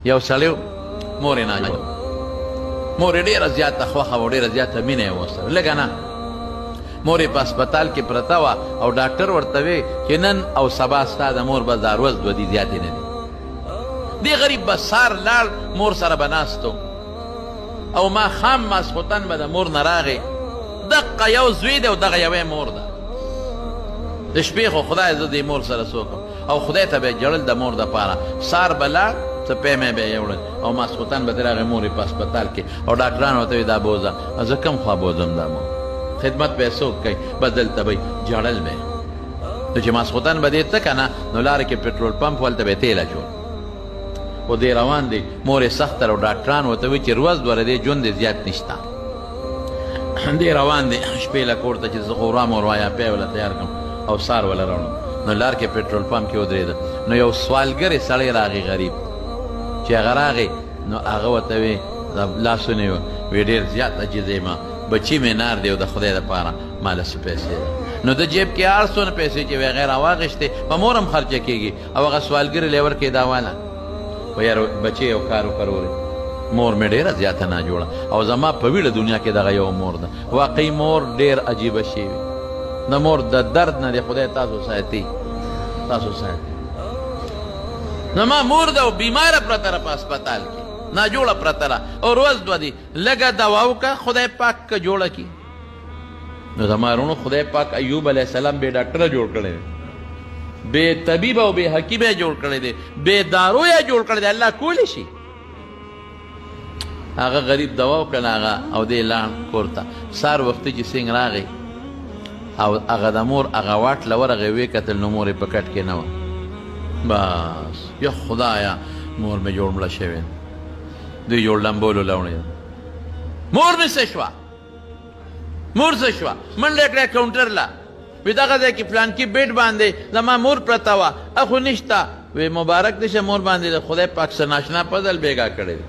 یو سړی مور یې ناجوړه مور یې ډېره زیاته خوښه وه ډېره زیاته مینه یې ورسره لږه نه مور یې په هسپتال کې پرته وه او ډاکټر ورته وی چې نن او سبا ستا د مور به دا ورځ دوه دي زیاتې نه دي دې غریب به سار لاړ مور سره به ناست او ماښام ماسخوتن به د مور نه راغې دقه یو زوی دی او دغه یوې مور ده د شپې خو خدای زه دې مور سره څه وکړم او خدای ته به یې ژړل د مور دپاره سار به لاړ څه پیمې به یې وړل او ماسخوتن به ترې راغې مور یې په هسپتال کې او ډاکټران ورته وي دا بوځه زه کوم خوا بوځم دا مور خدمت به یې څوک کوي بس دلته به یې ژړل به یې نو چې ماسخوتن به دې ته که نه نو لارې کې پټرول پمپ هلته به یې تیل اچول خو دی روان دی مور یې سخته او ډاکټران ورته وایي چې ورځ دوه دې ژوند یې زیات نشته دی روان دی شپې له کور ته چې زه خو ورام وروا یا پی وله تیار کړم او سار وله راوړم نو لار کې پټرول پمپ کې ودرېده نو یو سوالګرې سړی راغی غریب چې هغه راغی نو هغه ورته وی لاسونه یې وی ډېر زیات عجیز یم بچي مې نار دی او د خدای دپاره ماله څه پیسې ده نو د جیب کې هر څونه پیسې چې وی هغې راواخېستې په مور هم خرچه کېږي او هغه سوالګرې لیور کې دا واله و یار بچې یو کار وکړورې مور مې ډېره زیاته ناجوړه او زما په ویړه دنیا کې دغه یو مور ده واقعي مور ډېر عجیبه شی وي د مور د درد نه دی خدای تاسو ساتي تاسو ساتي زما مور ده او بیماره پرته ده په هسپتال کې ناجوړه پرته ده او ورځ دوه دي لږه دوا وکړه خدای پاک که جوړه کړي نو زما وروڼو خدای پاک ایوب علیه السلام بې ډاکټره جوړ کړی دی بې طبیب او بې حکیم یې جوړ کړی دی بې دارو یې جوړ کړی دی الله کولی شي هغه غریب دوا وکړله هغه او دی لاړ کور ته سهار وختي چې سینګ راغی او هغه د مور هغه واټ له ورغې ویې کتل نو مور یې په کټ کې نه وه بس یا خدایه مور مې جوړ مړه شوې دوی جوړ لمبولو لاوړې مور مې څه شوه مور څه شوه منډه کړه کاونټر له وی دغه ځای کې فلانکي بیډ باندې زما مور پرته وه اخو نشته وی مبارک دې شه مور باندې د خدای پاک څه ناشنا پدل بیګا کړی دی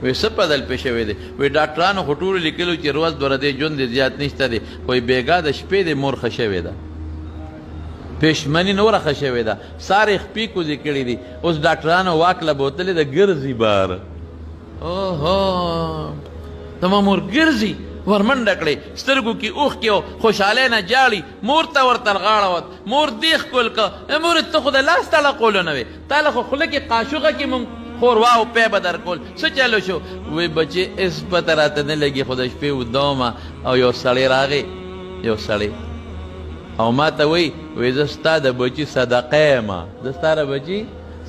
وی څه پدل پې شوی دی وی ډاکټرانو خو ټولو لیکلو چې ورځ دوه ورځې ژوند یې زیات نشته دی خو بیګا د شپې د مور ښه شوې ده پېشمني نوره ښه شوې ده سار یې خپې کوزې کړي دي اوس ډاکټرانو واک له بوتلې د ګرځي بار اوهو زما مور ګرځي ورمنډه کړې سترګو کې اوښکې او خوشحالۍ نه جاړي مور ته ورته غاړه وت مور دې ښکل که مور ته خو د لاس تړقولو نه وې تا له خو خوله کې قاشوغه کې مونږ خوروا او پی به درکول څه چلو شو وی بچې اس پته راته نه لګي خو د شپې اوده ومه او یو سړی راغی یو سړی او ما ته وی زه ستا د بچي صدقه یم زه ستا د بچي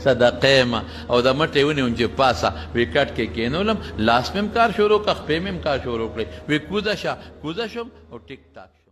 صدقه یم او د مټې ونیوم چې پاسه وی کټ کې کېنولم لاس مې هم کار شروع کړه خپې مې هم کار شروع کړې وی کوزه شه کوزه شم او ټیک ټاک شم